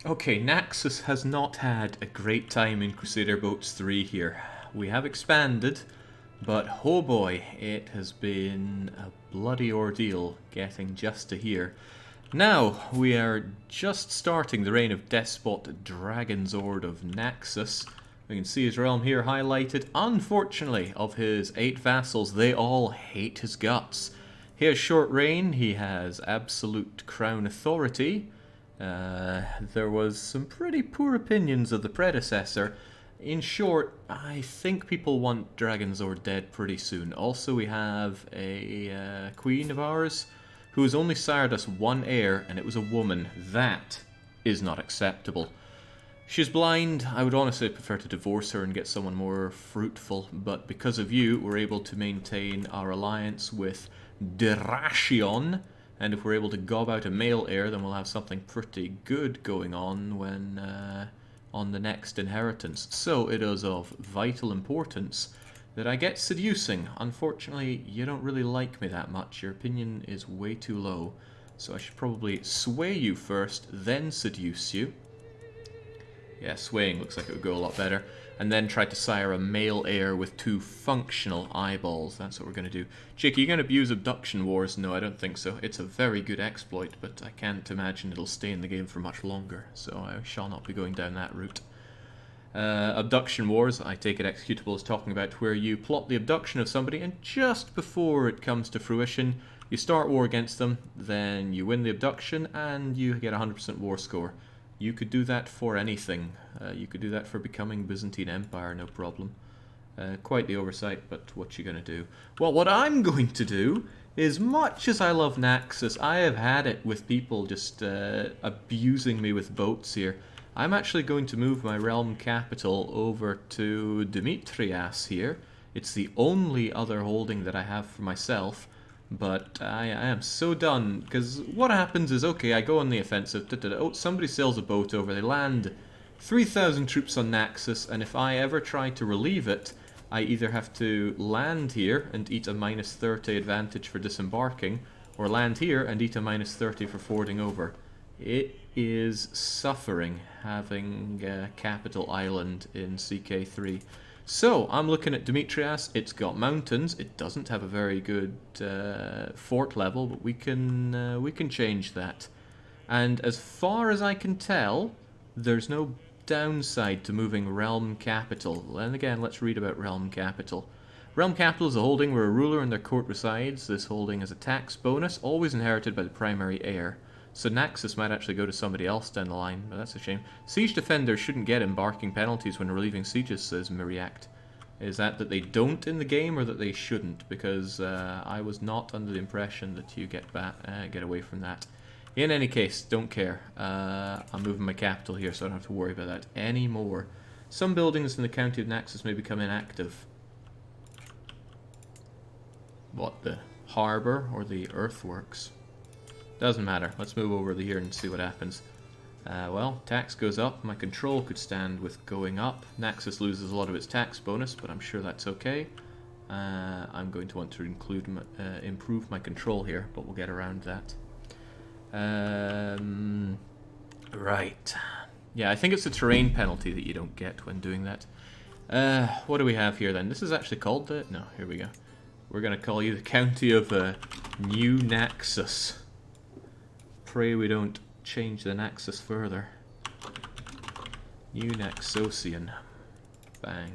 Okay, Naxos has not had a great time in Crusader Boats 3 here. We have expanded, but oh boy, it has been a bloody ordeal getting just to here. Now, we are just starting the reign of Despot Dragonzord of Naxos. We can see his realm here highlighted. Unfortunately, of his 8 vassals, they all hate his guts. He has short reign, he has absolute crown authority. There was some pretty poor opinions of the predecessor. In short, I think people want Dragonzord dead pretty soon. Also, we have a queen of ours who has only sired us one heir, and it was a woman. That is not acceptable. She's blind. I would honestly prefer to divorce her and get someone more fruitful, but because of you, we're able to maintain our alliance with Dyrrhachion, and if we're able to gob out a male heir, then we'll have something pretty good going on when on the next inheritance. So it is of vital importance that I get seducing. Unfortunately, you don't really like me that much. Your opinion is way too low. So I should probably sway you first, then seduce you. Yeah, swaying looks like it would go a lot better. And then try to sire a male heir with 2 functional eyeballs. That's what we're going to do. Jake, are you going to abuse abduction wars? No, I don't think so. It's a very good exploit, but I can't imagine it'll stay in the game for much longer. So I shall not be going down that route. Abduction wars, I take it executable is talking about where you plot the abduction of somebody and just before it comes to fruition, you start war against them, then you win the abduction and you get a 100% war score. You could do that for anything. You could do that for becoming Byzantine Empire, no problem. Quite the oversight, but what you gonna do? Well, what I'm going to do is, much as I love Naxos, I have had it with people just abusing me with boats here. I'm actually going to move my realm capital over to Demetrias here. It's the only other holding that I have for myself. But I am so done, because what happens is, okay, I go on the offensive, oh, somebody sails a boat over, they land 3,000 troops on Naxos, and if I ever try to relieve it, I either have to land here and eat a minus 30 advantage for disembarking, or land here and eat a minus 30 for fording over. It is suffering having Capital Island in CK3. So, I'm looking at Demetrias. It's got mountains. It doesn't have a very good fort level, but we can change that. And as far as I can tell, there's no downside to moving Realm Capital. And again, let's read about Realm Capital. Realm Capital is a holding where a ruler and their court resides. This holding has a tax bonus, always inherited by the primary heir. So Naxos might actually go to somebody else down the line, but that's a shame. Siege defenders shouldn't get embarking penalties when relieving sieges, says Miriact. Is that they don't in the game, or that they shouldn't? Because I was not under the impression that you get away from that. In any case, don't care. I'm moving my capital here, so I don't have to worry about that anymore. Some buildings in the county of Naxos may become inactive. What, the harbour or the earthworks? Doesn't matter. Let's move over to here and see what happens. Well, tax goes up. My control could stand with going up. Naxos loses a lot of its tax bonus, but I'm sure that's okay. I'm going to want to improve my control here, but we'll get around that. Right. Yeah, I think it's a terrain penalty that you don't get when doing that. What do we have here then? This is actually called the... No, here we go. We're going to call you the County of New Naxos. Pray we don't change the Naxos further. New Naxosian. Bang.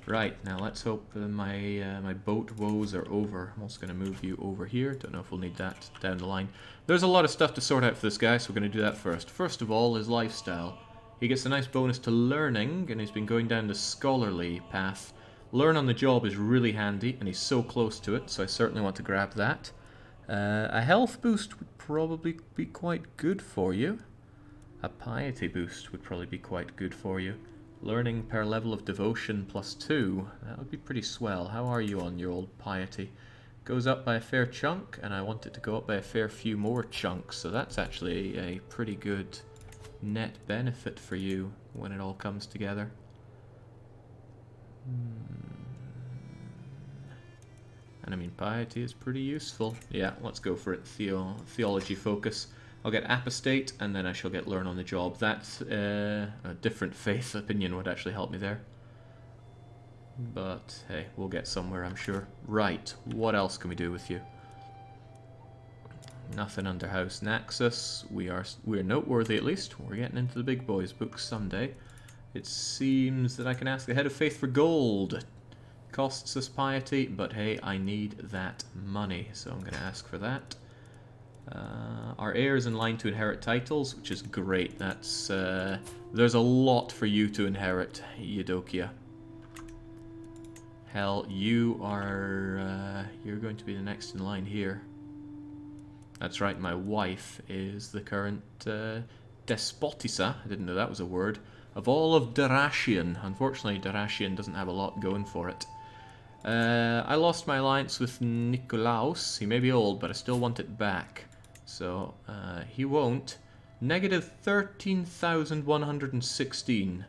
Right, now let's hope my boat woes are over. I'm also going to move you over here. Don't know if we'll need that down the line. There's a lot of stuff to sort out for this guy, so we're going to do that first. First of all, his lifestyle. He gets a nice bonus to learning, and he's been going down the scholarly path. Learn on the job is really handy, and he's so close to it, so I certainly want to grab that. A health boost would probably be quite good for you. A piety boost would probably be quite good for you. Learning per level of devotion +2. That would be pretty swell. How are you on your old piety? Goes up by a fair chunk, and I want it to go up by a fair few more chunks. So that's actually a pretty good net benefit for you when it all comes together. And I mean, piety is pretty useful. Yeah, let's go for it. Theology focus. I'll get apostate, and then I shall get learn on the job. That's a different faith opinion would actually help me there. But hey, we'll get somewhere, I'm sure. Right, what else can we do with you? Nothing under House Naxos. We're noteworthy at least. We're getting into the big boys' books someday. It seems that I can ask the Head of Faith for gold. Costs us piety, but hey, I need that money, so I'm going to ask for that. Our heir is in line to inherit titles, which is great. That's there's a lot for you to inherit, Eudokia. Hell, you are you're going to be the next in line here. That's right, my wife is the current despotissa, I didn't know that was a word, of all of Darashian. Unfortunately, Darashian doesn't have a lot going for it. I lost my alliance with Nikolaos. He may be old, but I still want it back. So, he won't. Negative 13,116.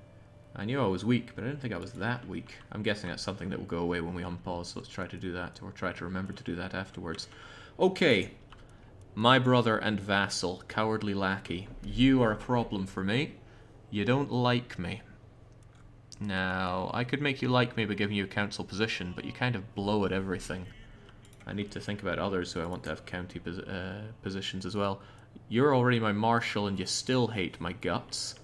I knew I was weak, but I didn't think I was that weak. I'm guessing that's something that will go away when we unpause, so let's try to do that, or try to remember to do that afterwards. Okay. My brother and vassal, cowardly lackey. You are a problem for me. You don't like me. Now, I could make you like me by giving you a council position, but you kind of blow at everything. I need to think about others who I want to have county positions as well. You're already my marshal and you still hate my guts.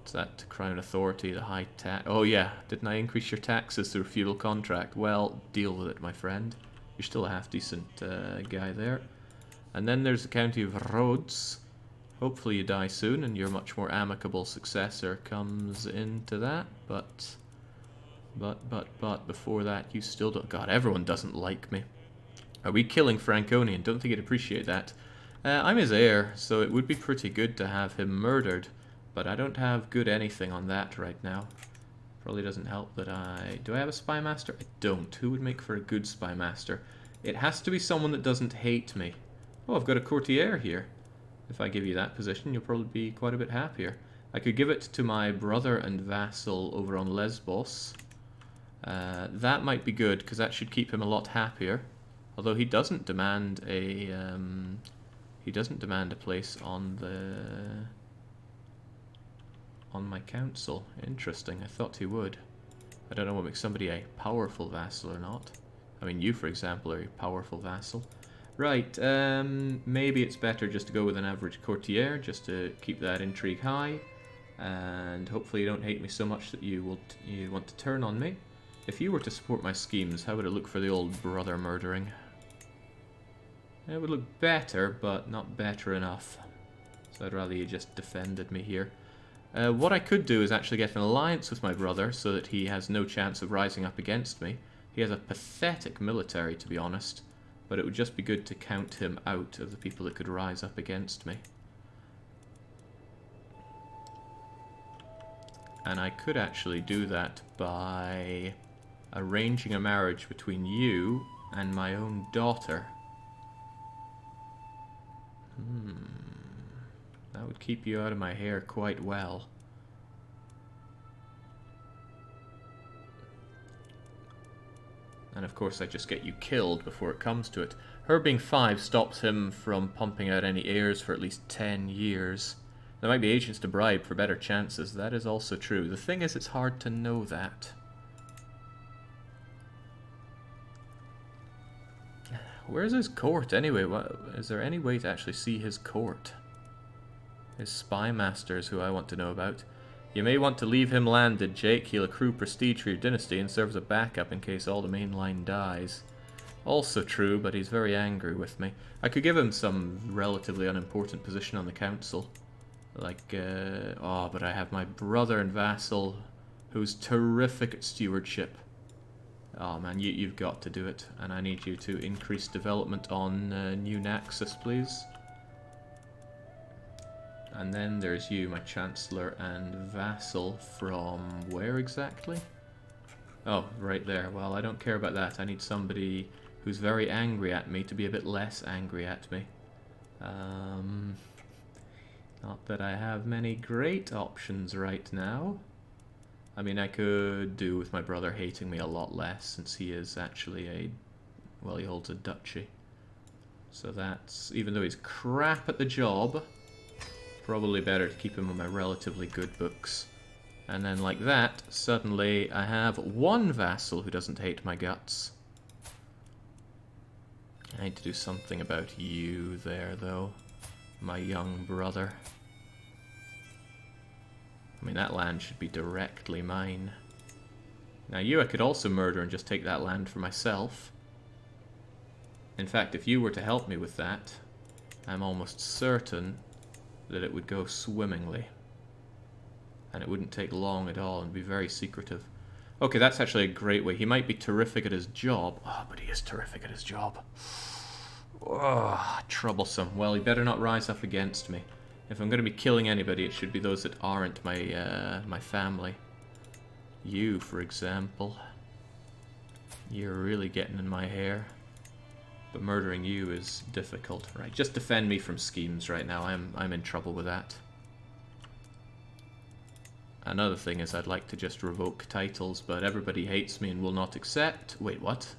What's that? Crown authority, the high tax. Oh yeah, didn't I increase your taxes through a feudal contract? Well, deal with it, my friend. You're still a half-decent guy there. And then there's the county of Rhodes. Hopefully you die soon and your much more amicable successor comes into that. But before that you still don't... God, everyone doesn't like me. Are we killing Franconian? Don't think he'd appreciate that. I'm his heir, so it would be pretty good to have him murdered. But I don't have good anything on that right now. Probably doesn't help that I... Do I have a spy master? I don't. Who would make for a good spy master? It has to be someone that doesn't hate me. Oh, I've got a courtier here. If I give you that position, you'll probably be quite a bit happier. I could give it to my brother and vassal over on Lesbos. That might be good, because that should keep him a lot happier. Although he doesn't demand a place on my council. Interesting. I thought he would. I don't know what makes somebody a powerful vassal or not. I mean, you, for example, are a powerful vassal. Right, maybe it's better just to go with an average courtier, just to keep that intrigue high. And hopefully you don't hate me so much that you want to turn on me. If you were to support my schemes, how would it look for the old brother murdering? It would look better, but not better enough. So I'd rather you just defended me here. What I could do is actually get an alliance with my brother so that he has no chance of rising up against me. He has a pathetic military, to be honest. But it would just be good to count him out of the people that could rise up against me. And I could actually do that by arranging a marriage between you and my own daughter. That would keep you out of my hair quite well. And of course I just get you killed before it comes to it. Her being 5 stops him from pumping out any heirs for at least 10 years. There might be agents to bribe for better chances. That is also true. The thing is, it's hard to know that. Where's his court anyway? Is there any way to actually see his court? His spy masters, who I want to know about. You may want to leave him landed, Jake. He'll accrue prestige for your dynasty and serve as a backup in case all the main line dies. Also true, but he's very angry with me. I could give him some relatively unimportant position on the council. Like, oh, but I have my brother and vassal, who's terrific at stewardship. Oh man, you've got to do it. And I need you to increase development on New Naxos, please. And then there's you, my Chancellor and Vassal, from where exactly? Oh, right there. Well, I don't care about that. I need somebody who's very angry at me to be a bit less angry at me. Not that I have many great options right now. I mean, I could do with my brother hating me a lot less, since he is actually a... well, he holds a duchy. So that's, even though he's crap at the job, probably better to keep him on my relatively good books. And then like that, suddenly I have one vassal who doesn't hate my guts. I need to do something about you there, though, my young brother. I mean, that land should be directly mine. Now you I could also murder and just take that land for myself. In fact, if you were to help me with that, I'm almost certain that it would go swimmingly. And it wouldn't take long at all and be very secretive. Okay, that's actually a great way. He might be terrific at his job. Oh, but he is terrific at his job. Oh, troublesome. Well, he better not rise up against me. If I'm going to be killing anybody, it should be those that aren't my family. You, for example. You're really getting in my hair. But murdering you is difficult. Right, just defend me from schemes right now. I'm in trouble with that. Another thing is I'd like to just revoke titles, but everybody hates me and will not accept. Wait, what?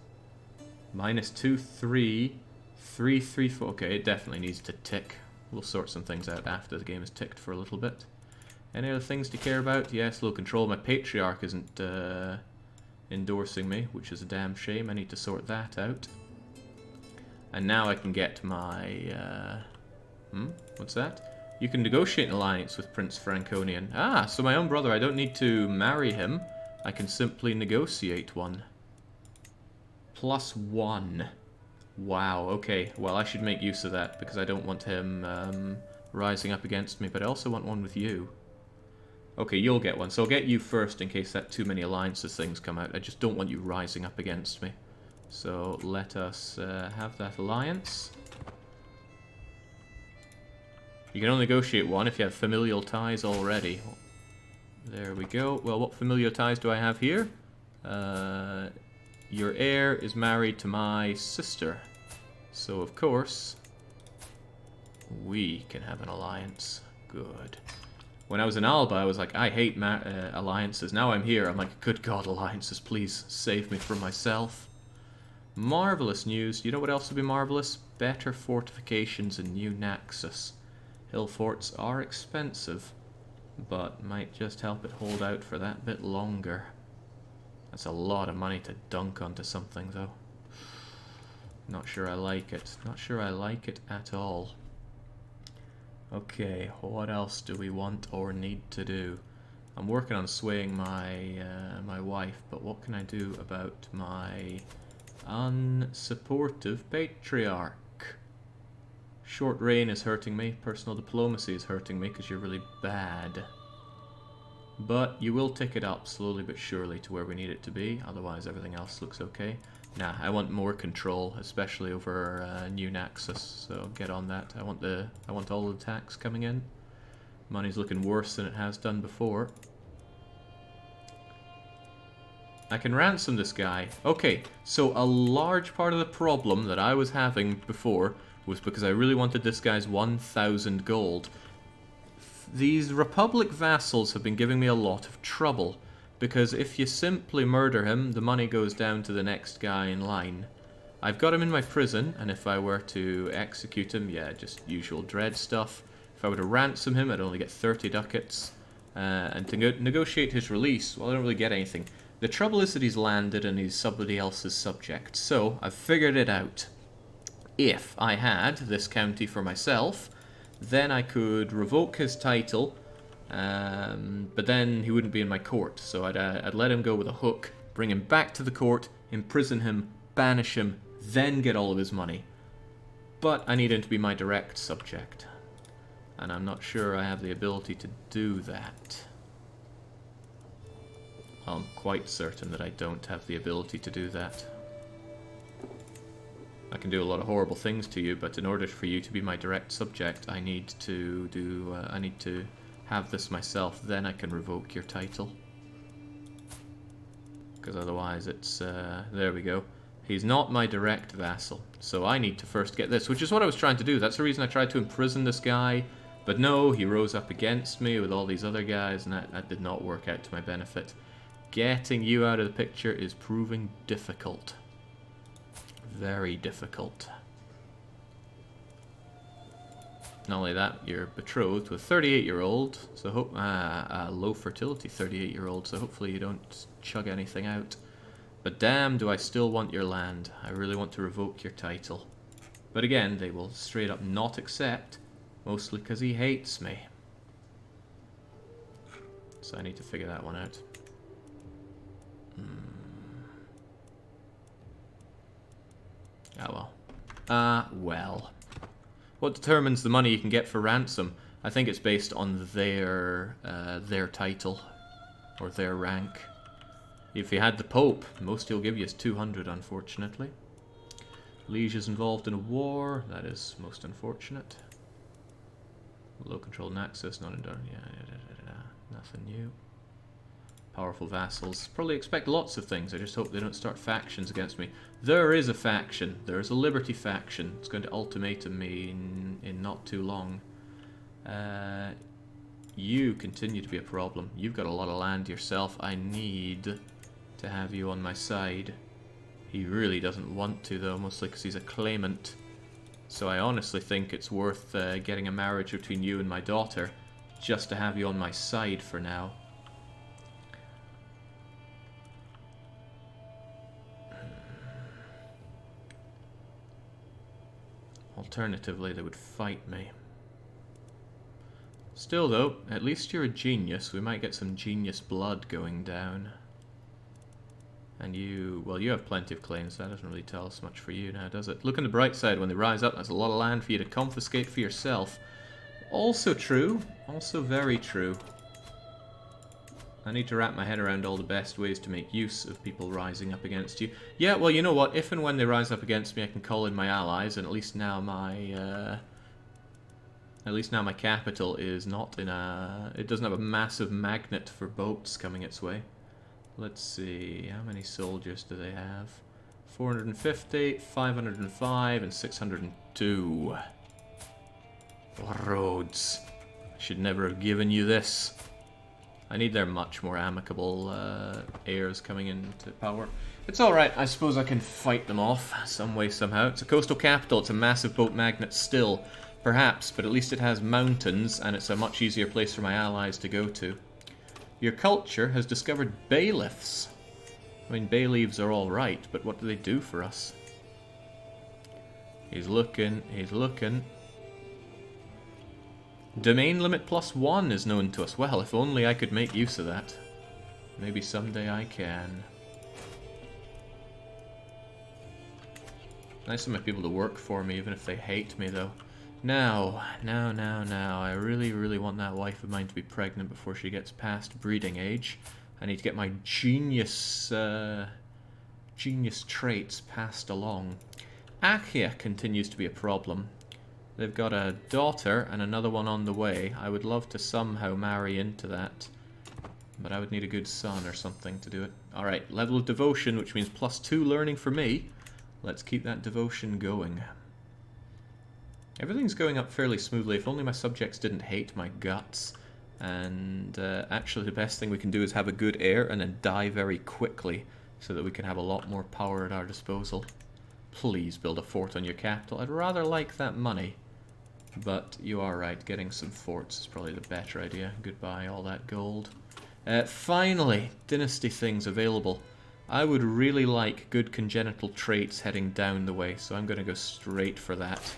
-2, 3, 3, 3, 4. Okay, it definitely needs to tick. We'll sort some things out after the game has ticked for a little bit. Any other things to care about? Yes, low control. My patriarch isn't endorsing me, which is a damn shame. I need to sort that out. And now I can get my... What's that? You can negotiate an alliance with Prince Franconian. Ah, so my own brother, I don't need to marry him. I can simply negotiate one. +1. Wow, okay. Well, I should make use of that, because I don't want him rising up against me, but I also want one with you. Okay, you'll get one. So I'll get you first in case that too many alliances things come out. I just don't want you rising up against me. So let us have that alliance. You can only negotiate one if you have familial ties already. There we go. Well, what familial ties do I have here? Your heir is married to my sister. So, of course, we can have an alliance. Good. When I was in Alba, I was like, I hate alliances. Now I'm here. I'm like, good God, alliances, please save me from myself. Marvelous news. You know what else would be marvelous? Better fortifications in New Naxos. Hill forts are expensive, but might just help it hold out for that bit longer. That's a lot of money to dunk onto something, though. Not sure I like it. Not sure I like it at all. Okay, what else do we want or need to do? I'm working on swaying my my wife, but what can I do about my unsupportive patriarch? Short reign is hurting me. Personal diplomacy is hurting me because you're really bad. But you will tick it up slowly but surely to where we need it to be. Otherwise, everything else looks okay. Nah, I want more control, especially over New Naxos. So get on that. I want all the tax coming in. Money's looking worse than it has done before. I can ransom this guy. Okay, so a large part of the problem that I was having before was because I really wanted this guy's 1,000 gold. These Republic vassals have been giving me a lot of trouble, because if you simply murder him, the money goes down to the next guy in line. I've got him in my prison, and if I were to execute him, yeah, just usual dread stuff. If I were to ransom him, I'd only get 30 ducats. And to negotiate his release, well, I don't really get anything. The trouble is that he's landed and he's somebody else's subject, so I've figured it out. If I had this county for myself, then I could revoke his title, but then he wouldn't be in my court. So I'd let him go with a hook, bring him back to the court, imprison him, banish him, then get all of his money. But I need him to be my direct subject, and I'm not sure I have the ability to do that. I'm quite certain that I don't have the ability to do that. I can do a lot of horrible things to you, but in order for you to be my direct subject, I need to have this myself. Then I can revoke your title. Because otherwise it's, there we go. He's not my direct vassal, so I need to first get this, which is what I was trying to do. That's the reason I tried to imprison this guy, but no, he rose up against me with all these other guys, and that did not work out to my benefit. Getting you out of the picture is proving difficult. Very difficult. Not only that, you're betrothed with a 38-year-old, so hope low fertility 38-year-old, so hopefully you don't chug anything out. But damn, do I still want your land. I really want to revoke your title. But again, they will straight up not accept, mostly because he hates me. So I need to figure that one out. Oh well. Well. What determines the money you can get for ransom? I think it's based on their title or their rank. If you had the Pope, most he'll give you is 200, unfortunately. Liege is involved in a war. That is most unfortunate. Low control Naxos, not in nothing new. Powerful vassals. Probably expect lots of things. I just hope they don't start factions against me. There is a faction. There is a Liberty faction. It's going to ultimatum me in not too long. You continue to be a problem. You've got a lot of land yourself. I need to have you on my side. He really doesn't want to, though, mostly because he's a claimant. So I honestly think it's worth getting a marriage between you and my daughter, just to have you on my side for now. Alternatively, they would fight me. Still, though, at least you're a genius. We might get some genius blood going down. And you, well, you have plenty of claims. That doesn't really tell us much for you now, does it? Look on the bright side. When they rise up, there's a lot of land for you to confiscate for yourself. Also true. Also very true. I need to wrap my head around all the best ways to make use of people rising up against you. Yeah, well, you know what? If and when they rise up against me, I can call in my allies, and at least now my capital is not in a... It doesn't have a massive magnet for boats coming its way. Let's see, how many soldiers do they have? 450, 505, and 602. Roads. I should never have given you this. I need their much more amicable heirs coming into power. It's alright, I suppose I can fight them off some way, somehow. It's a coastal capital, it's a massive boat magnet still, perhaps, but at least it has mountains, and it's a much easier place for my allies to go to. Your culture has discovered bailiffs. I mean, bailiffs are alright, but what do they do for us? He's looking, he's looking. Domain limit +1 is known to us. Well, if only I could make use of that. Maybe someday I can. Nice of my people to work for me, even if they hate me, though. Now. I really want that wife of mine to be pregnant before she gets past breeding age. I need to get my genius traits passed along. Achia continues to be a problem. They've got a daughter and another one on the way. I would love to somehow marry into that, but I would need a good son or something to do it. Alright, level of devotion, which means +2 learning for me. Let's keep that devotion going. Everything's going up fairly smoothly. If only my subjects didn't hate my guts. And actually the best thing we can do is have a good heir and then die very quickly, so that we can have a lot more power at our disposal. Please build a fort on your capital. I'd rather like that money. But you are right, getting some forts is probably the better idea. Goodbye, all that gold. Finally, dynasty things available. I would really like good congenital traits heading down the way, so I'm going to go straight for that.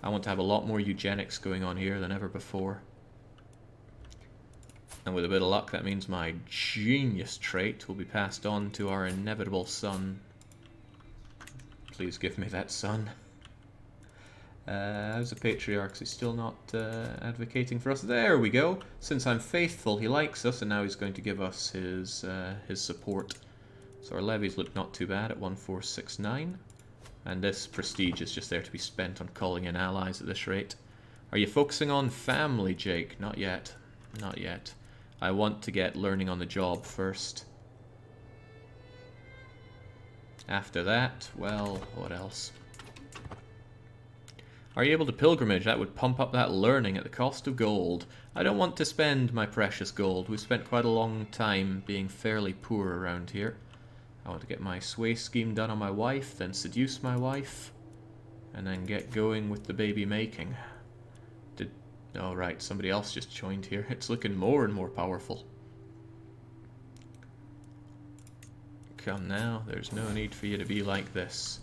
I want to have a lot more eugenics going on here than ever before. And with a bit of luck, that means my genius trait will be passed on to our inevitable son. Please give me that son. How's the patriarch? Is he still not advocating for us? There we go. Since I'm faithful, he likes us, and now he's going to give us his support. So our levies look not too bad at 1469. And this prestige is just there to be spent on calling in allies at this rate. Are you focusing on family, Jake? Not yet. Not yet. I want to get learning on the job first. After that, well, what else? Are you able to pilgrimage? That would pump up that learning at the cost of gold. I don't want to spend my precious gold. We've spent quite a long time being fairly poor around here. I want to get my sway scheme done on my wife, then seduce my wife, and then get going with the baby making. Did Oh, right, somebody else just joined here. It's looking more and more powerful. Come now, there's no need for you to be like this.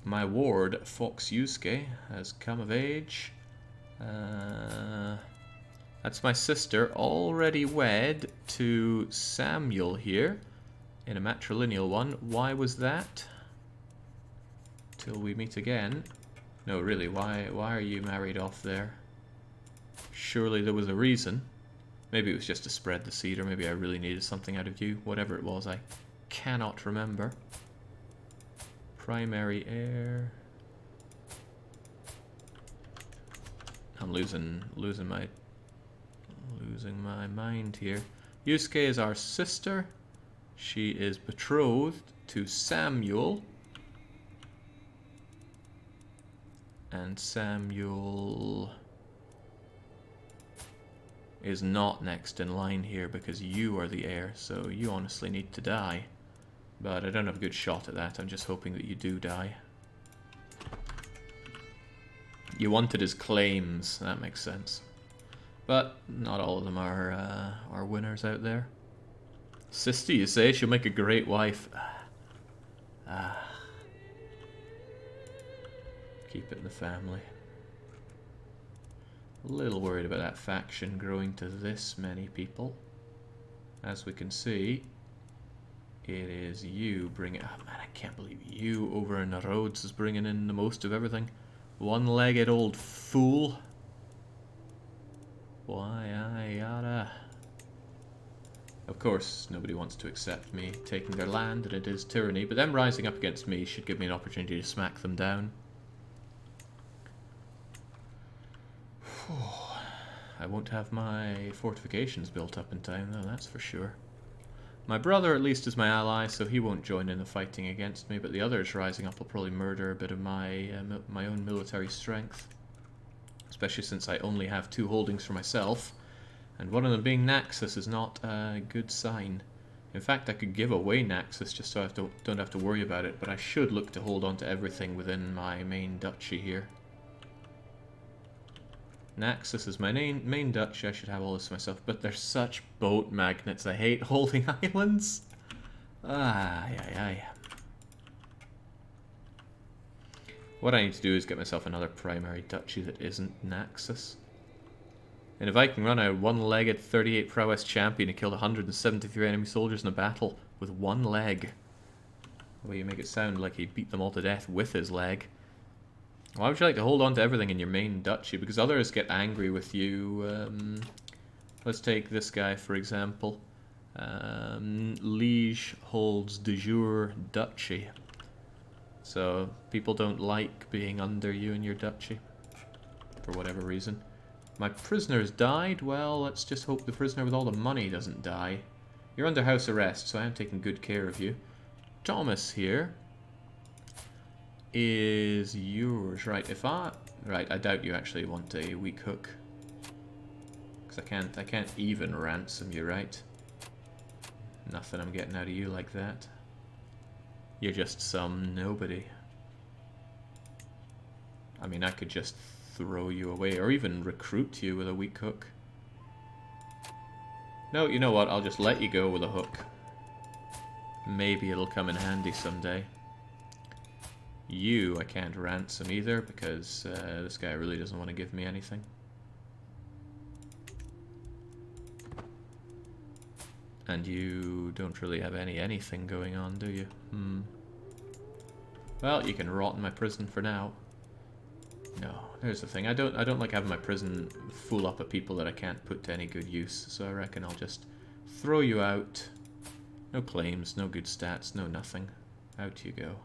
My ward, Fox Yusuke, has come of age. That's my sister, already wed to Samuel here, in a matrilineal one. Why was that? Till we meet again. No, really, why are you married off there? Surely there was a reason. Maybe it was just to spread the seed, or maybe I really needed something out of you. Whatever it was, I cannot remember. Primary heir. I'm losing my mind here. Yusuke is our sister. She is betrothed to Samuel. And Samuel is not next in line here because you are the heir, so you honestly need to die. But I don't have a good shot at that. I'm just hoping that you do die. You wanted his claims. That makes sense. But not all of them are winners out there. Sister, you say? She'll make a great wife. Keep it in the family. A little worried about that faction growing to this many people. As we can see, it is you bringing... Oh man, I can't believe you over in the roads is bringing in the most of everything. One-legged old fool. Why, I oughta... Of course, nobody wants to accept me taking their land, and it is tyranny, but them rising up against me should give me an opportunity to smack them down. I won't have my fortifications built up in time, though, that's for sure. My brother, at least, is my ally, so he won't join in the fighting against me, but the others rising up will probably murder a bit of my own military strength. Especially since I only have 2 holdings for myself, and one of them being Naxos is not a good sign. In fact, I could give away Naxos just so I don't have to worry about it, but I should look to hold on to everything within my main duchy here. Naxos is my main duchy, I should have all this myself, but they're such boat magnets, I hate holding islands. Ay. What I need to do is get myself another primary duchy that isn't Naxos. In a Viking run, I had one-legged 38 prowess champion who killed 173 enemy soldiers in a battle with one leg. The way you make it sound like he beat them all to death with his leg. Why would you like to hold on to everything in your main duchy? Because others get angry with you. Let's take this guy, for example. Liege holds de jure duchy. So people don't like being under you in your duchy. For whatever reason. My prisoner's died? Well, let's just hope the prisoner with all the money doesn't die. You're under house arrest, so I am taking good care of you. Thomas here is yours. Right, Right, I doubt you actually want a weak hook. Because I can't even ransom you, right? Nothing I'm getting out of you like that. You're just some nobody. I mean, I could just throw you away, or even recruit you with a weak hook. No, you know what? I'll just let you go with a hook. Maybe it'll come in handy someday. You I can't ransom either, because this guy really doesn't want to give me anything. And you don't really have anything going on, do you? Well, you can rot in my prison for now. No, here's the thing. I don't like having my prison full up of people that I can't put to any good use, so I reckon I'll just throw you out. No claims, no good stats, no nothing. Out you go.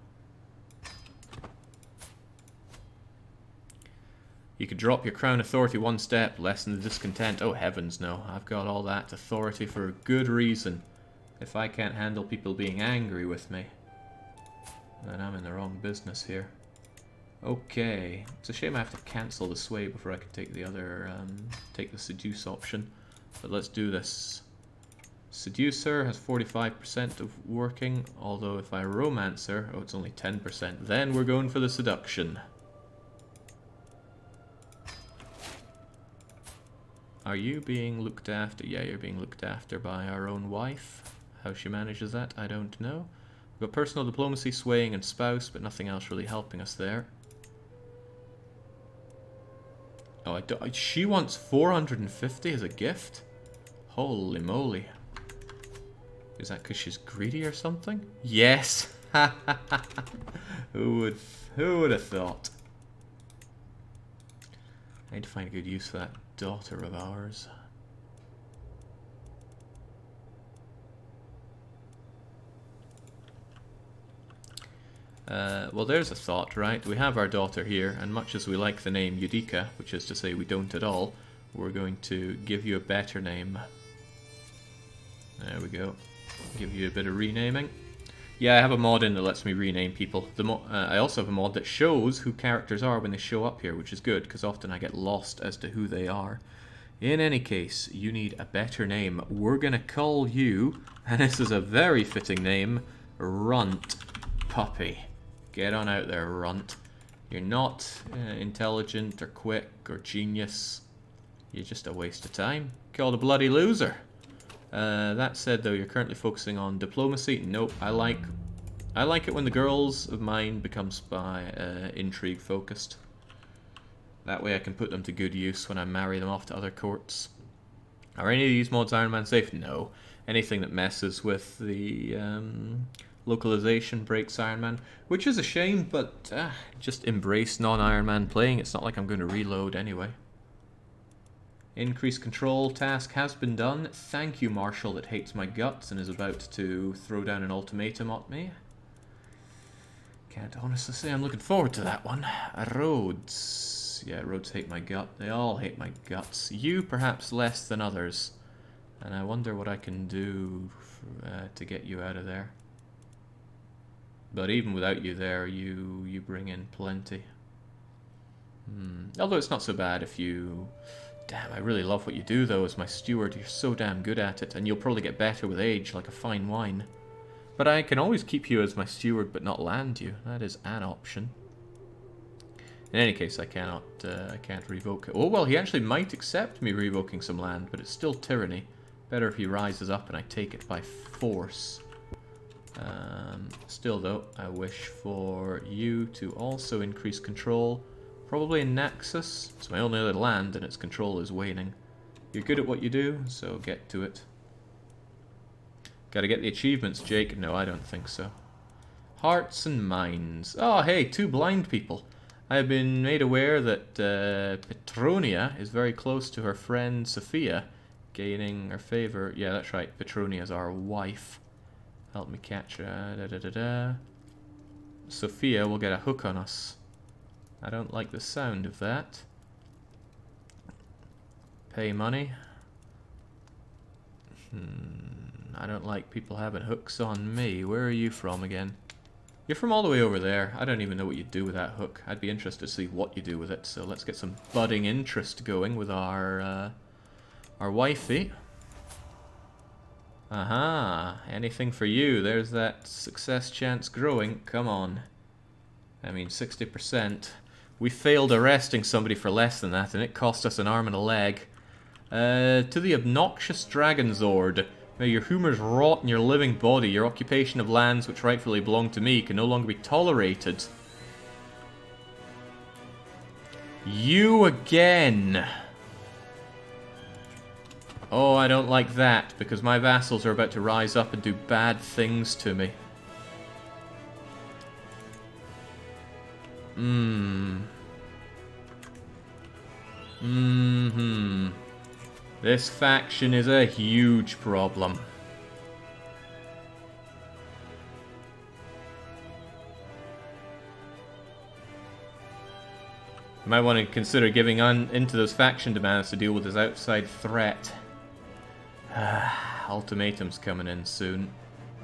You could drop your crown authority 1 step, lessen the discontent. Oh heavens no, I've got all that authority for a good reason. If I can't handle people being angry with me, then I'm in the wrong business here. Okay, it's a shame I have to cancel the sway before I can take the other, take the seduce option. But let's do this. Seducer has 45% of working, although if I romance her, oh it's only 10%, then we're going for the seduction. Are you being looked after? Yeah, you're being looked after by our own wife. How she manages that, I don't know. We've got personal diplomacy, swaying, and spouse, but nothing else really helping us there. Oh, she wants 450 as a gift? Holy moly. Is that because she's greedy or something? Yes! Who would have thought? I need to find a good use for that daughter of ours. Well, there's a thought, right? We have our daughter here, and much as we like the name Yudica, which is to say we don't at all, we're going to give you a better name. There we go. Give you a bit of renaming. Yeah, I have a mod in that lets me rename people. I also have a mod that shows who characters are when they show up here, which is good, because often I get lost as to who they are. In any case, you need a better name. We're going to call you, and this is a very fitting name, Runt Puppy. Get on out there, Runt. You're not intelligent or quick or genius. You're just a waste of time. Called a bloody loser. That said, though, you're currently focusing on diplomacy. Nope, I like it when the girls of mine become intrigue focused. That way I can put them to good use when I marry them off to other courts. Are any of these mods Iron Man safe? No. Anything that messes with the localization breaks Iron Man, which is a shame, but just embrace non-Iron Man playing. It's not like I'm going to reload anyway. Increase control task has been done. Thank you, Marshal, that hates my guts and is about to throw down an ultimatum at me. Can't honestly say I'm looking forward to that one. Roads. Yeah, roads hate my gut. They all hate my guts. You perhaps less than others. And I wonder what I can do to get you out of there. But even without you there, you bring in plenty. Although it's not so bad if you... Damn, I really love what you do, though, as my steward. You're so damn good at it, and you'll probably get better with age, like a fine wine. But I can always keep you as my steward, but not land you. That is an option. In any case, I can't revoke it. Oh, well, he actually might accept me revoking some land, but it's still tyranny. Better if he rises up and I take it by force. Still, though, I wish for you to also increase control. Probably in Naxos. It's my only other land and its control is waning. You're good at what you do, so get to it. Gotta get the achievements, Jake. No, I don't think so. Hearts and minds. Oh, hey, 2 blind people. I have been made aware that Petronia is very close to her friend Sophia, gaining her favor. Yeah, that's right. Petronia is our wife. Help me catch her. Sophia will get a hook on us. I don't like the sound of that. Pay money. I don't like people having hooks on me. Where are you from again? You're from all the way over there. I don't even know what you do with that hook. I'd be interested to see what you do with it. So let's get some budding interest going with our wifey. Aha, anything for you. There's that success chance growing. Come on. I mean, 60%. We failed arresting somebody for less than that, and it cost us an arm and a leg. To the obnoxious Dragonzord. May your humours rot in your living body. Your occupation of lands which rightfully belong to me can no longer be tolerated. You again. Oh, I don't like that, because my vassals are about to rise up and do bad things to me. This faction is a huge problem. You might want to consider giving into those faction demands to deal with this outside threat. Ultimatum's coming in soon.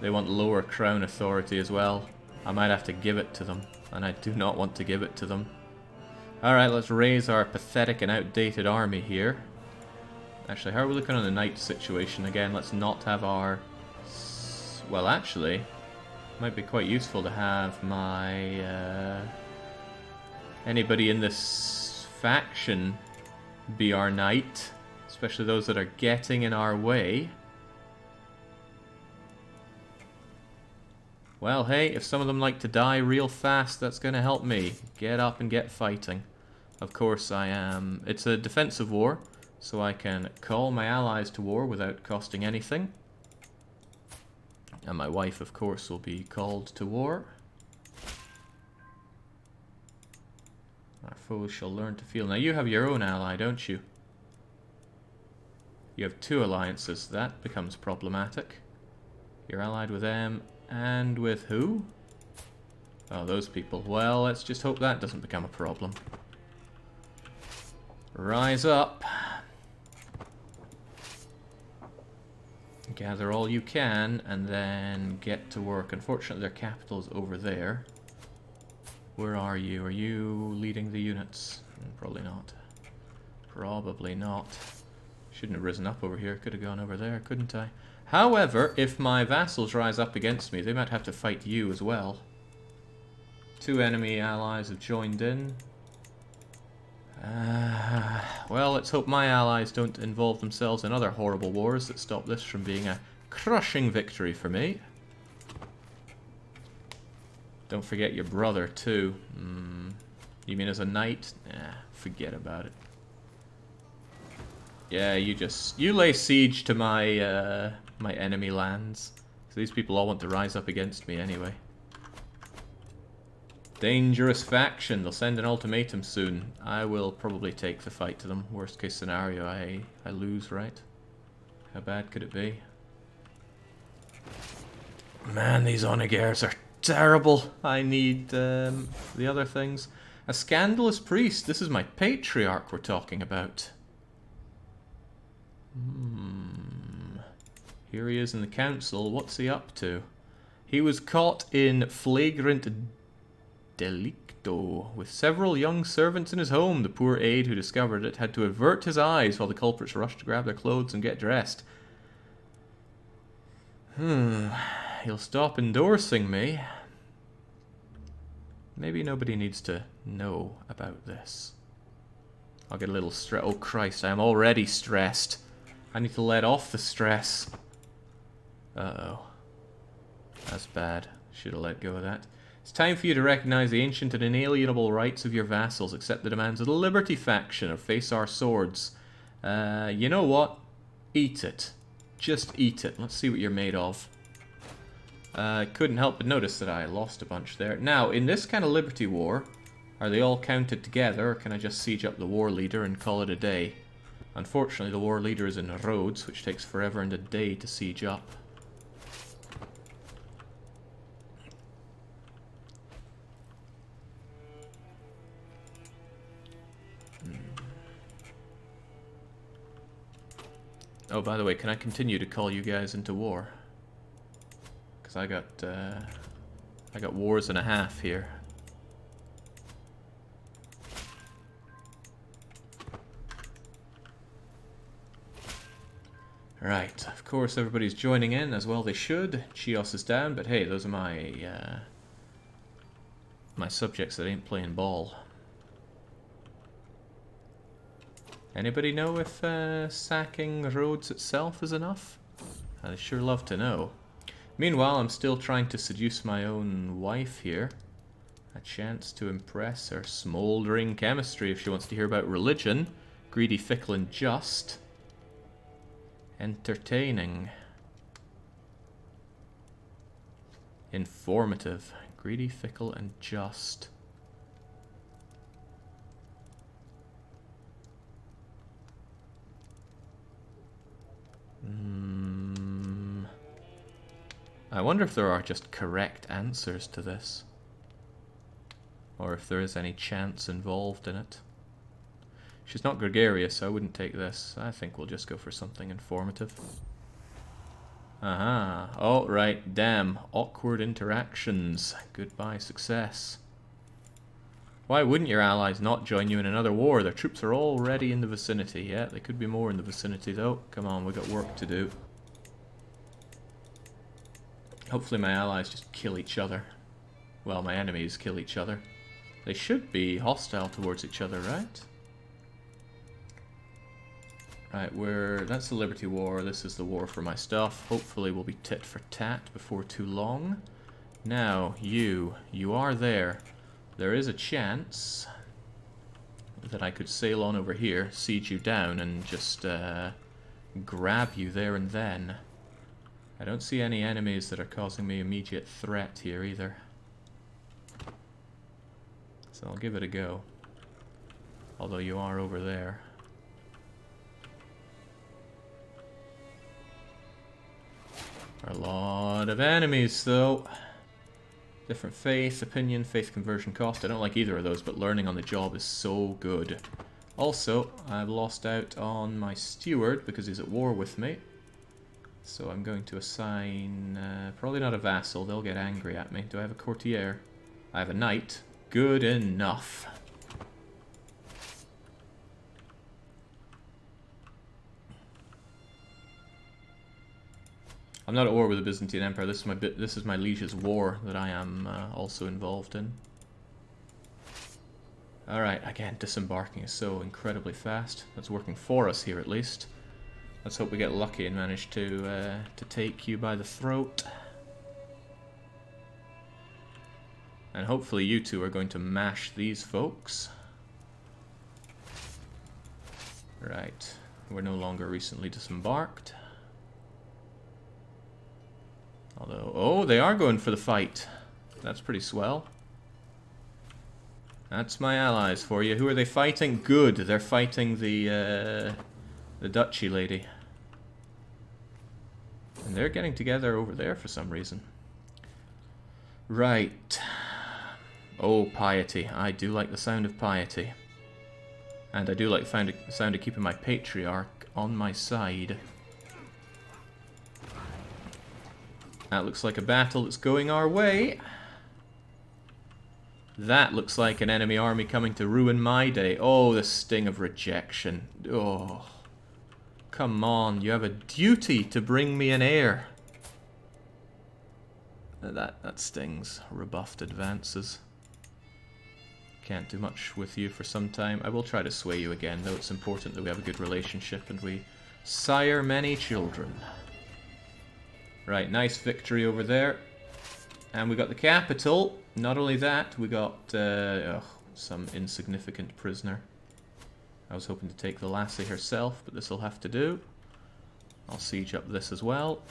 They want lower crown authority as well. I might have to give it to them, and I do not want to give it to them. Alright, let's raise our pathetic and outdated army here. Actually, how are we looking on the knight situation again? Let's not have our... Well, actually, it might be quite useful to have my... Anybody in this faction be our knight. It's especially those that are getting in our way. Well, hey, if some of them like to die real fast, that's going to help me. Get up and get fighting. Of course, I am... It's a defensive war, so I can call my allies to war without costing anything. And my wife, of course, will be called to war. Our foes shall learn to feel. Now, you have your own ally, don't you? You have 2 alliances. That becomes problematic. You're allied with them and with who? Oh, those people. Well, let's just hope that doesn't become a problem. Rise up. Gather all you can, and then get to work. Unfortunately, their capital is over there. Where are you? Are you leading the units? Probably not. Probably not. Shouldn't have risen up over here. Could have gone over there, couldn't I? However, if my vassals rise up against me, they might have to fight you as well. 2 enemy allies have joined in. Well, let's hope my allies don't involve themselves in other horrible wars that stop this from being a crushing victory for me. Don't forget your brother, too. You mean as a knight? Forget about it. Yeah, you lay siege to my, my enemy lands. So these people all want to rise up against me anyway. Dangerous faction. They'll send an ultimatum soon. I will probably take the fight to them. Worst case scenario, I lose, right? How bad could it be? Man, these onagers are terrible. I need the other things. A scandalous priest. This is my patriarch we're talking about. Here he is in the council. What's he up to? He was caught in flagrant delicto with several young servants in his home. The poor aide who discovered it had to avert his eyes while the culprits rushed to grab their clothes and get dressed. He'll stop endorsing me. Maybe nobody needs to know about this. I'll get a little stress. Oh Christ, I am already stressed. I need to let off the stress. Uh-oh. That's bad. Should have let go of that. It's time for you to recognize the ancient and inalienable rights of your vassals, accept the demands of the Liberty faction, or face our swords. You know what? Eat it. Just eat it. Let's see what you're made of. Couldn't help but notice that I lost a bunch there. Now, in this kind of Liberty war, are they all counted together, or can I just siege up the war leader and call it a day? Unfortunately, the war leader is in Rhodes, which takes forever and a day to siege up. Oh, by the way, can I continue to call you guys into war? Because I got wars and a half here. Right, of course everybody's joining in, as well they should. Chios is down, but hey, those are my my subjects that ain't playing ball. Anybody know if sacking Rhodes itself is enough? I'd sure love to know. Meanwhile, I'm still trying to seduce my own wife here. A chance to impress her smouldering chemistry if she wants to hear about religion. Greedy, fickle, and just. Entertaining. Informative. Greedy, fickle, and just. I wonder if there are just correct answers to this. Or if there is any chance involved in it. She's not gregarious, so I wouldn't take this. I think we'll just go for something informative. Aha. Oh, right. Damn. Awkward interactions. Goodbye, success. Why wouldn't your allies not join you in another war? Their troops are already in the vicinity. Yeah, they could be more in the vicinity, though. Come on, we've got work to do. Hopefully my allies just kill each other. Well, my enemies kill each other. They should be hostile towards each other, right? Right, that's the Liberty War, this is the war for my stuff. Hopefully we'll be tit for tat before too long. Now, you are there. There is a chance that I could sail on over here, siege you down, and just grab you there and then. I don't see any enemies that are causing me immediate threat here either. So I'll give it a go. Although you are over there. A lot of enemies, though. Different faith, opinion, faith conversion cost. I don't like either of those, but learning on the job is so good. Also, I've lost out on my steward because he's at war with me. So I'm going to assign... probably not a vassal, they'll get angry at me. Do I have a courtier? I have a knight. Good enough. I'm not at war with the Byzantine Empire. This is my liege's war that I am also involved in. Alright, again, disembarking is so incredibly fast. That's working for us here at least. Let's hope we get lucky and manage to take you by the throat. And hopefully you two are going to mash these folks. Right, we're no longer recently disembarked. Although, oh, they are going for the fight. That's pretty swell. That's my allies for you. Who are they fighting? Good, they're fighting the duchy lady. And they're getting together over there for some reason. Right. Oh, piety. I do like the sound of piety. And I do like the sound of keeping my patriarch on my side. That looks like a battle that's going our way. That looks like an enemy army coming to ruin my day. Oh, the sting of rejection. Oh. Come on, you have a duty to bring me an heir. That stings. Rebuffed advances. Can't do much with you for some time. I will try to sway you again, though it's important that we have a good relationship and we sire many children. Right, nice victory over there. And we got the capital. Not only that, we got some insignificant prisoner. I was hoping to take the lassie herself, but this will have to do. I'll siege up this as well.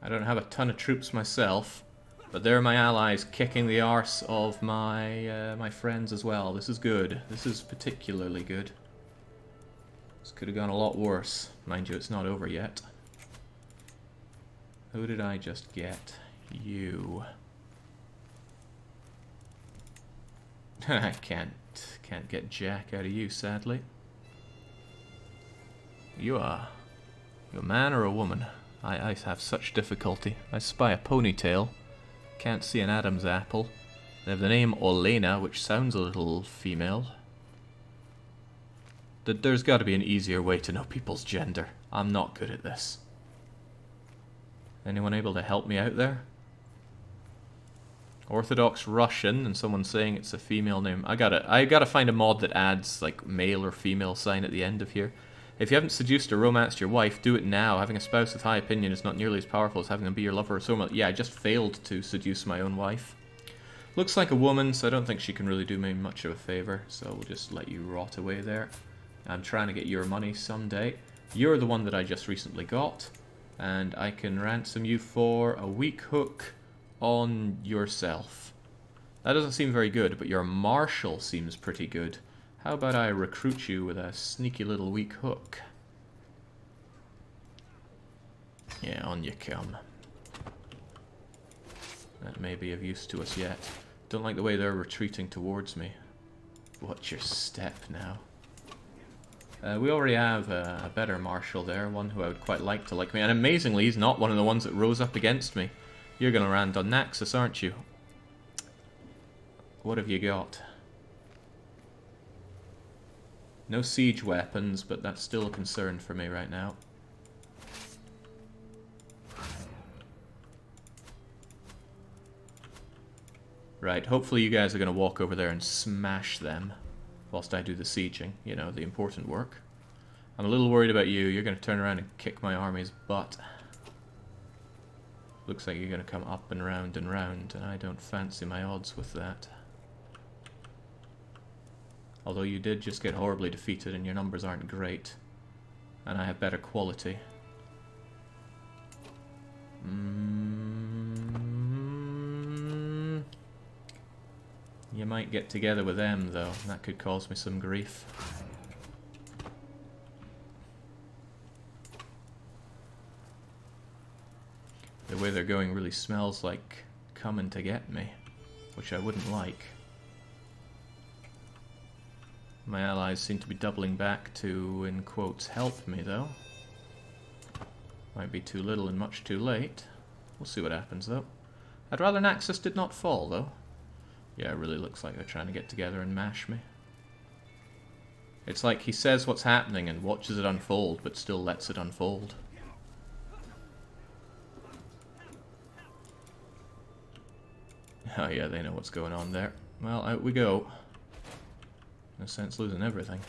I don't have a ton of troops myself, but they're my allies kicking the arse of my my friends as well. This is good. This is particularly good. This could have gone a lot worse. Mind you, it's not over yet. Who did I just get? You. I can't get jack out of you, sadly. You are a man or a woman? I have such difficulty. I spy a ponytail. Can't see an Adam's apple. They have the name Olena, which sounds a little female. There's got to be an easier way to know people's gender. I'm not good at this. Anyone able to help me out there? Orthodox Russian, and someone saying it's a female name. I gotta find a mod that adds like male or female sign at the end of here. If you haven't seduced or romanced your wife, do it now. Having a spouse with high opinion is not nearly as powerful as having them be your lover or soulmate. Yeah, I just failed to seduce my own wife. Looks like a woman, so I don't think she can really do me much of a favor. So we'll just let you rot away there. I'm trying to get your money someday. You're the one that I just recently got. And I can ransom you for a weak hook on yourself. That doesn't seem very good, but your marshal seems pretty good. How about I recruit you with a sneaky little weak hook? Yeah, on you come. That may be of use to us yet. Don't like the way they're retreating towards me. Watch your step now. We already have a better marshal there, one who I would quite like to like me. And amazingly, he's not one of the ones that rose up against me. You're going to land on Naxos, aren't you? What have you got? No siege weapons, but that's still a concern for me right now. Right, hopefully you guys are going to walk over there and smash them whilst I do the sieging, you know, the important work. I'm a little worried about you. You're going to turn around and kick my army's butt. Looks like you're going to come up and round, and I don't fancy my odds with that. Although you did just get horribly defeated and your numbers aren't great. And I have better quality. You might get together with them though. That could cause me some grief. The way they're going really smells like coming to get me, which I wouldn't like. My allies seem to be doubling back to, in quotes, help me though. Might be too little and much too late. We'll see what happens though. I'd rather Naxos did not fall though. Yeah, it really looks like they're trying to get together and mash me. It's like he says what's happening and watches it unfold, but still lets it unfold. Oh yeah, they know what's going on there. Well, out we go. No sense losing everything.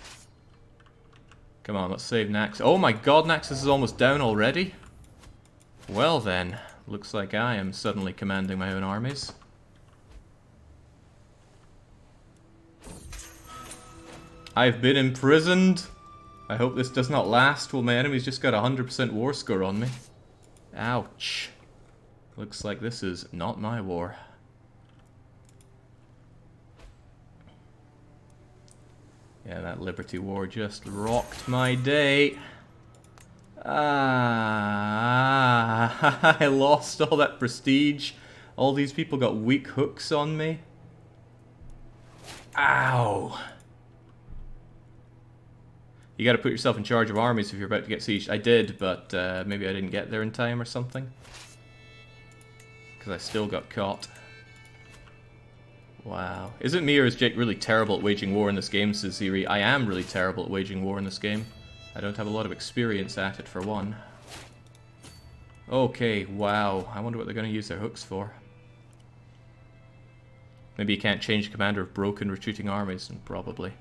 Come on, let's save Naxos. Oh my god, Naxos is almost down already? Well then, looks like I am suddenly commanding my own armies. I've been imprisoned. I hope this does not last. Well, my enemy's just got a 100% war score on me. Ouch. Looks like this is not my war. Yeah, that Liberty War just rocked my day. Ah, I lost all that prestige. All these people got weak hooks on me. Ow. You gotta put yourself in charge of armies if you're about to get sieged. I did, but maybe I didn't get there in time or something. Because I still got caught. Wow. Is it me or is Jake really terrible at waging war in this game, says Ziri? I am really terrible at waging war in this game. I don't have a lot of experience at it, for one. Okay, wow. I wonder what they're going to use their hooks for. Maybe you can't change the commander of broken retreating armies, and probably.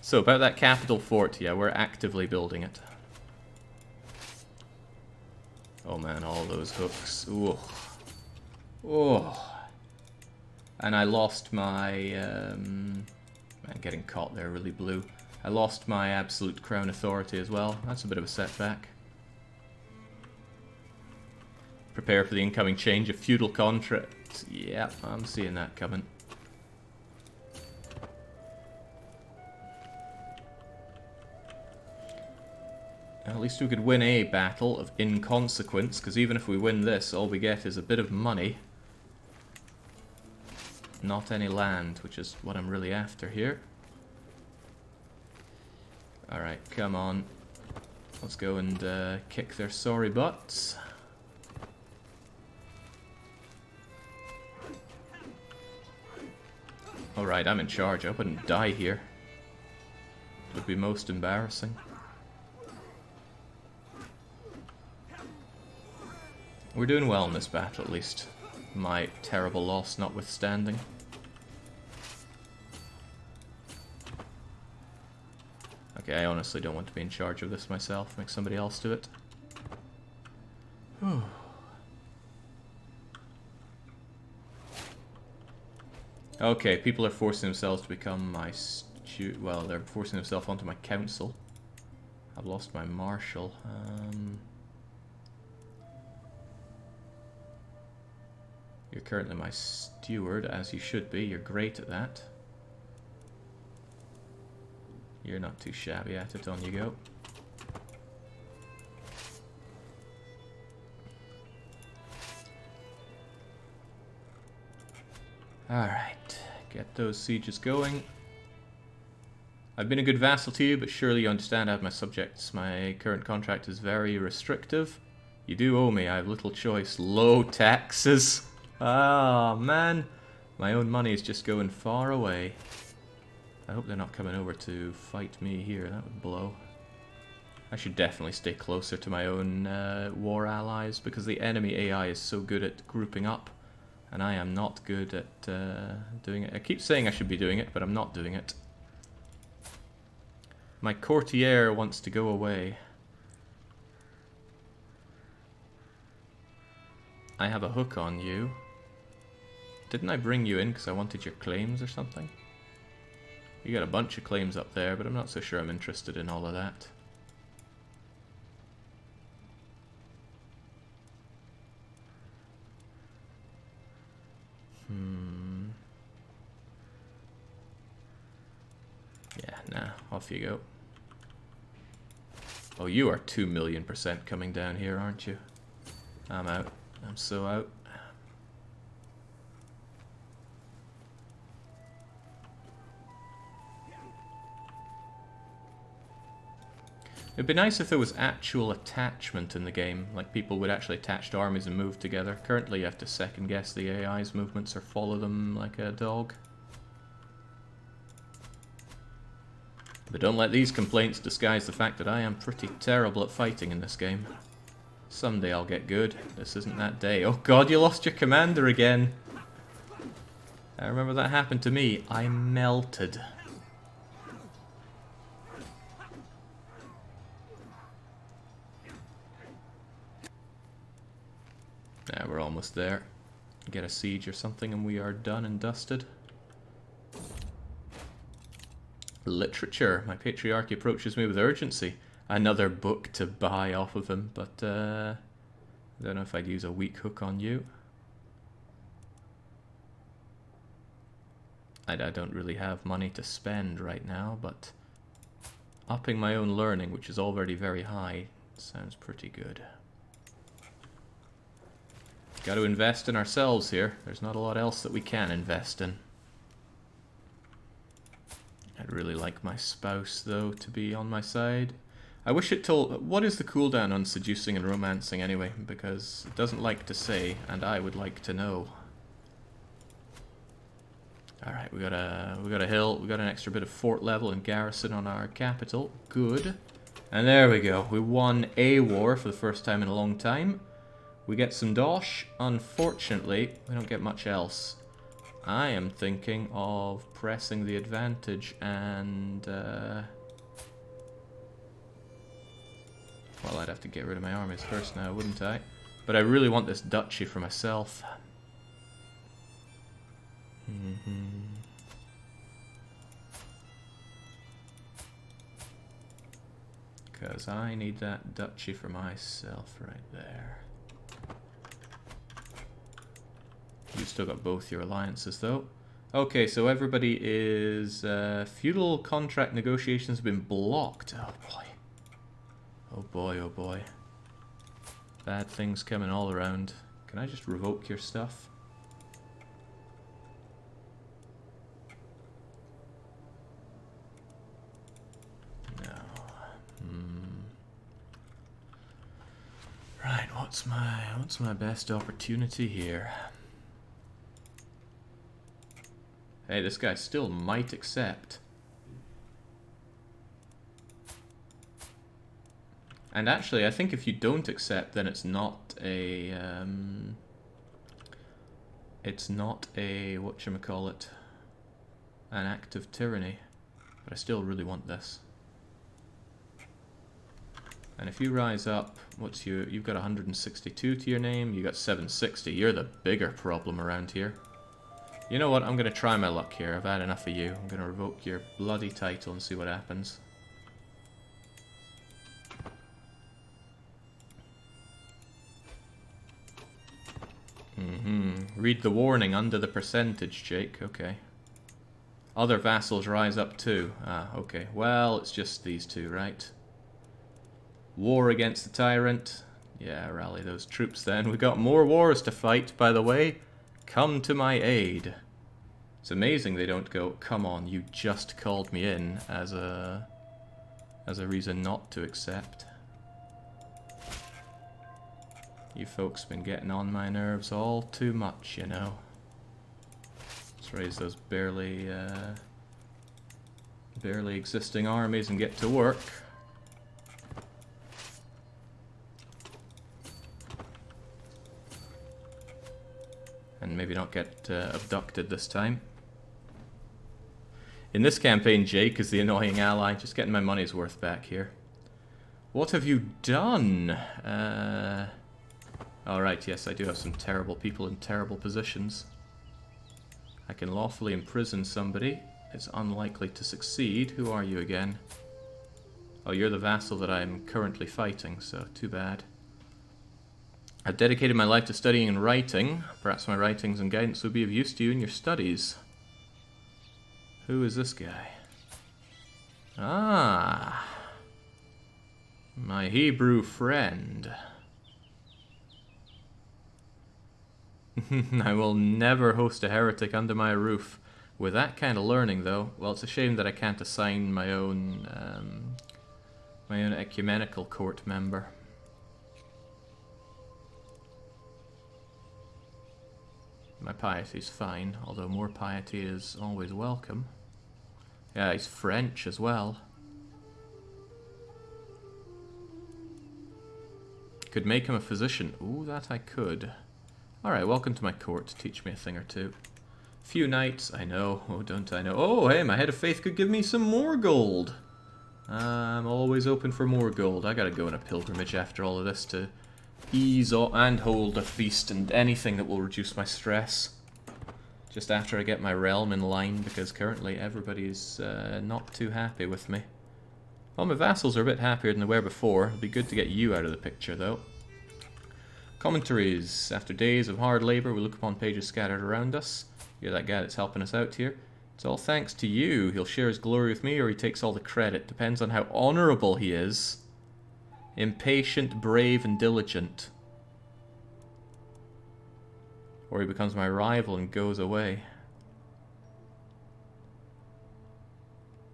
So, about that capital fort, yeah, we're actively building it. Oh man, all those hooks. Ooh. Oh. And I lost my, man, getting caught there really blew. I lost my absolute crown authority as well. That's a bit of a setback. Prepare for the incoming change of feudal contracts. Yeah, I'm seeing that coming. At least we could win a battle of inconsequence, because even if we win this, all we get is a bit of money. Not any land, which is what I'm really after here. Alright, come on. Let's go and kick their sorry butts. Alright, I'm in charge. I wouldn't die here. It would be most embarrassing. We're doing well in this battle, at least. My terrible loss notwithstanding. Okay, I honestly don't want to be in charge of this myself. Make somebody else do it. Whew. Okay, people are forcing themselves to become my well, they're forcing themselves onto my council. I've lost my marshal. You're currently my steward, as you should be. You're great at that. You're not too shabby at it. On you go. Alright, get those sieges going. I've been a good vassal to you, but surely you understand I have my subjects. My current contract is very restrictive. You do owe me, I have little choice. Low taxes. Ah, man. My own money is just going far away. I hope they're not coming over to fight me here. That would blow. I should definitely stay closer to my own war allies, because the enemy AI is so good at grouping up, and I am not good at doing it. I keep saying I should be doing it, but I'm not doing it. My courtier wants to go away. I have a hook on you. Didn't I bring you in because I wanted your claims or something? You got a bunch of claims up there, but I'm not so sure I'm interested in all of that. Yeah, nah, off you go. Oh, you are 2,000,000% coming down here, aren't you? I'm out. I'm so out. It'd be nice if there was actual attachment in the game, like people would actually attach to armies and move together. Currently you have to second guess the AI's movements or follow them like a dog. But don't let these complaints disguise the fact that I am pretty terrible at fighting in this game. Someday I'll get good. This isn't that day. Oh god, you lost your commander again! I remember that happened to me. I melted. Yeah, we're almost there. Get a siege or something and we are done and dusted. Literature. My patriarchy approaches me with urgency. Another book to buy off of him, but I don't know if I'd use a weak hook on you. I don't really have money to spend right now, but upping my own learning, which is already very high, sounds pretty good. Got to invest in ourselves here. There's not a lot else that we can invest in. I'd really like my spouse, though, to be on my side. I wish it told... What is the cooldown on seducing and romancing, anyway? Because it doesn't like to say, and I would like to know. Alright, we got a hill. We got an extra bit of fort level and garrison on our capital. Good. And there we go. We won a war for the first time in a long time. We get some dosh. Unfortunately, we don't get much else. I am thinking of pressing the advantage and... well, I'd have to get rid of my armies first now, wouldn't I? But I really want this duchy for myself. Because I need that duchy for myself right there. You've still got both your alliances, though. Okay, so everybody is... feudal contract negotiations have been blocked. Oh, boy. Oh, boy, oh, boy. Bad things coming all around. Can I just revoke your stuff? No. Right, what's my best opportunity here? Hey, this guy still might accept. And actually, I think if you don't accept, then it's not a whatchamacallit, an act of tyranny. But I still really want this. And if you rise up, you've got 162 to your name, you got 760. You're the bigger problem around here. You know what, I'm going to try my luck here. I've had enough of you. I'm going to revoke your bloody title and see what happens. Read the warning under the percentage, Jake. Okay. Other vassals rise up too. Ah, okay. Well, it's just these two, right? War against the tyrant. Yeah, rally those troops then. We've got more wars to fight, by the way. Come to my aid. It's amazing they don't go, come on, you just called me in, as a reason not to accept. You folks been getting on my nerves all too much, you know. Let's raise those barely existing armies and get to work. And maybe not get abducted this time. In this campaign, Jake is the annoying ally. Just getting my money's worth back here. What have you done? Alright, yes, I do have some terrible people in terrible positions. I can lawfully imprison somebody. It's unlikely to succeed. Who are you again? Oh, you're the vassal that I'm currently fighting, so too bad. I've dedicated my life to studying and writing. Perhaps my writings and guidance would be of use to you in your studies. Who is this guy? Ah, my Hebrew friend. I will never host a heretic under my roof. With that kind of learning, though, well, it's a shame that I can't assign my own ecumenical court member. My piety's fine, although more piety is always welcome. Yeah, he's French as well. Could make him a physician. Ooh, that I could. Alright, welcome to my court to teach me a thing or two. Few knights, I know. Oh, don't I know. Oh, hey, my head of faith could give me some more gold. I'm always open for more gold. I gotta go on a pilgrimage after all of this to ease off and hold a feast and anything that will reduce my stress. Just after I get my realm in line, because currently everybody's not too happy with me. Well, my vassals are a bit happier than they were before. It'll be good to get you out of the picture, though. Commentaries. After days of hard labour, we look upon pages scattered around us. You're that guy that's helping us out here. It's all thanks to you. He'll share his glory with me, or he takes all the credit. Depends on how honourable he is. Impatient, brave, and diligent. Or he becomes my rival and goes away.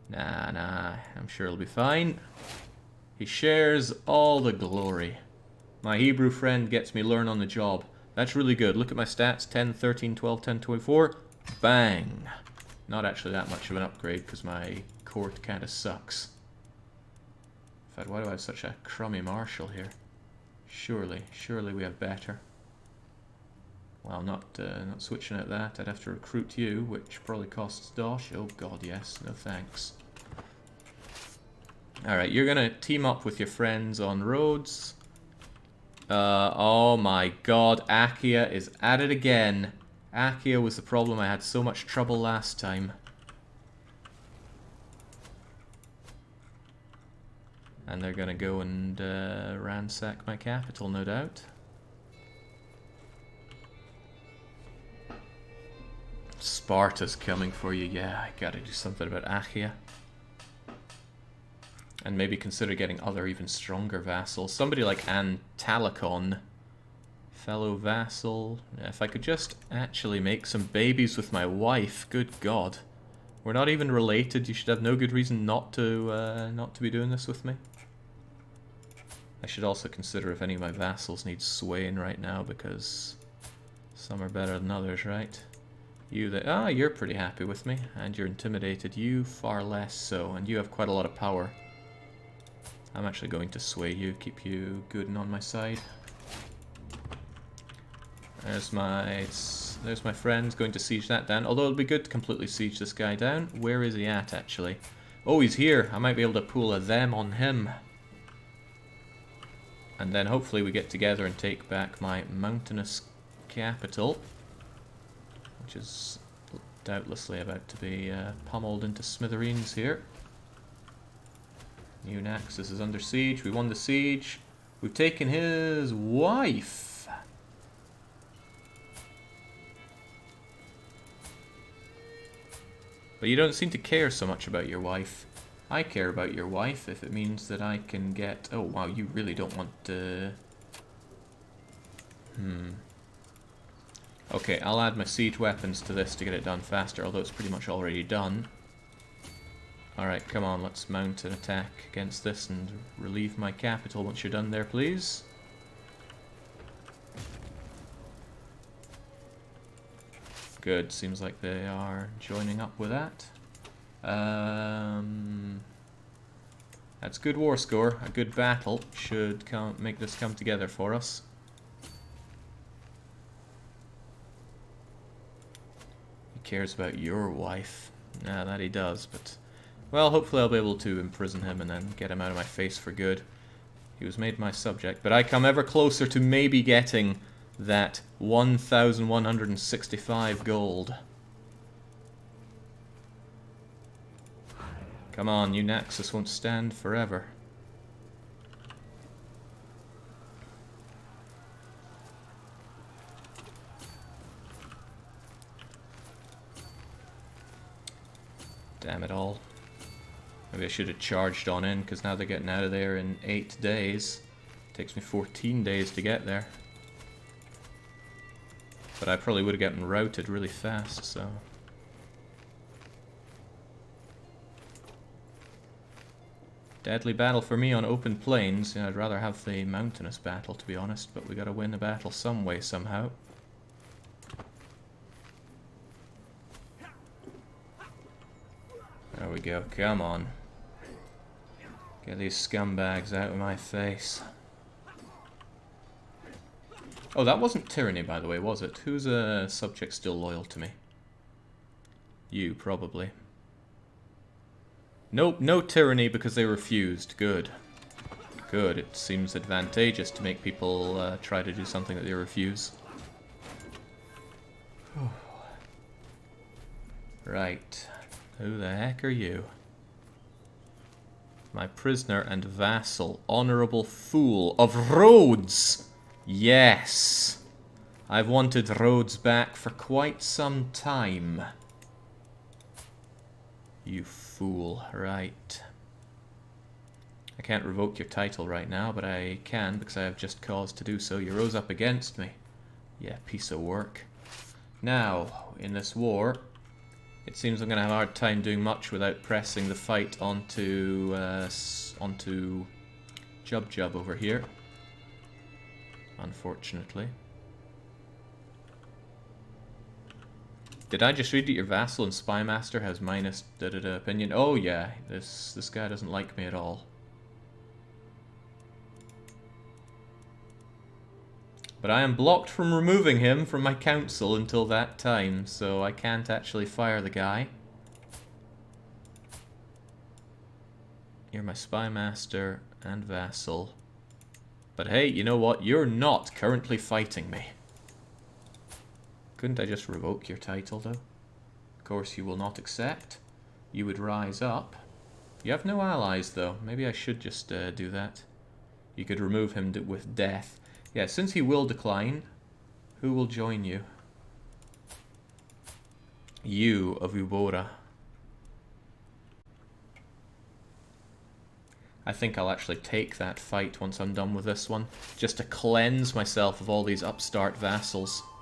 Nah, I'm sure it'll be fine. He shares all the glory. My Hebrew friend gets me learn on the job. That's really good. Look at my stats. 10, 13, 12, 10, 24. Bang! Not actually that much of an upgrade because my court kind of sucks. In fact, why do I have such a crummy marshal here? Surely we have better. Well, not switching out that. I'd have to recruit you, which probably costs dosh. Oh god, yes. No thanks. Alright, you're gonna team up with your friends on roads. Oh my god, Achaia is at it again. Achaia was the problem. I had so much trouble last time. And they're gonna go and ransack my capital, no doubt. Sparta's coming for you. Yeah, I gotta do something about Achaia. And maybe consider getting other, even stronger vassals. Somebody like Antalicon. Fellow vassal. If I could just actually make some babies with my wife. Good god. We're not even related. You should have no good reason not to be doing this with me. I should also consider if any of my vassals need swaying right now, because some are better than others, right? You're pretty happy with me, and you're intimidated. You far less so, and you have quite a lot of power. I'm actually going to sway you, keep you good and on my side. There's my friends going to siege that down. Although it'll be good to completely siege this guy down. Where is he at, actually? Oh, he's here. I might be able to pull a them on him. And then hopefully we get together and take back my mountainous capital, which is doubtlessly about to be pummeled into smithereens here. New Naxos is under siege. We won the siege. We've taken his wife. But you don't seem to care so much about your wife. I care about your wife if it means that I can get... Oh, wow, you really don't want to... Okay, I'll add my siege weapons to this to get it done faster, although it's pretty much already done. Alright, come on, let's mount an attack against this and relieve my capital once you're done there, please. Good, seems like they are joining up with that. That's good war score. A good battle should make this come together for us. He cares about your wife. Yeah, that he does, but... Well, hopefully I'll be able to imprison him and then get him out of my face for good. He was made my subject, but I come ever closer to maybe getting that 1,165 gold. Come on, you Naxos won't stand forever. Damn it all. Maybe I should have charged on in, because now they're getting out of there in 8 days. It takes me 14 days to get there. But I probably would have gotten routed really fast, so... Deadly battle for me on open plains. I'd rather have the mountainous battle, to be honest, but we gotta win the battle some way, somehow. There we go, come on. Get these scumbags out of my face. Oh, that wasn't tyranny, by the way, was it? Who's a subject still loyal to me? You, probably. Nope, no tyranny because they refused. Good. Good, it seems advantageous to make people try to do something that they refuse. Right. Who the heck are you? My prisoner and vassal, honourable fool of Rhodes! Yes! I've wanted Rhodes back for quite some time. You fool, right. I can't revoke your title right now, but I can because I have just cause to do so. You rose up against me. Yeah, piece of work. Now, in this war, it seems I'm going to have a hard time doing much without pressing the fight onto Jub over here. Unfortunately. Did I just read that your vassal and spy master has minus da-da-da opinion? Oh yeah, this guy doesn't like me at all. But I am blocked from removing him from my council until that time, so I can't actually fire the guy. You're my spy master and vassal. But hey, you know what? You're not currently fighting me. Couldn't I just revoke your title, though? Of course you will not accept. You would rise up. You have no allies, though. Maybe I should just do that. You could remove him with death. Yeah, since he will decline, who will join you? You of Ubora. I think I'll actually take that fight once I'm done with this one, just to cleanse myself of all these upstart vassals.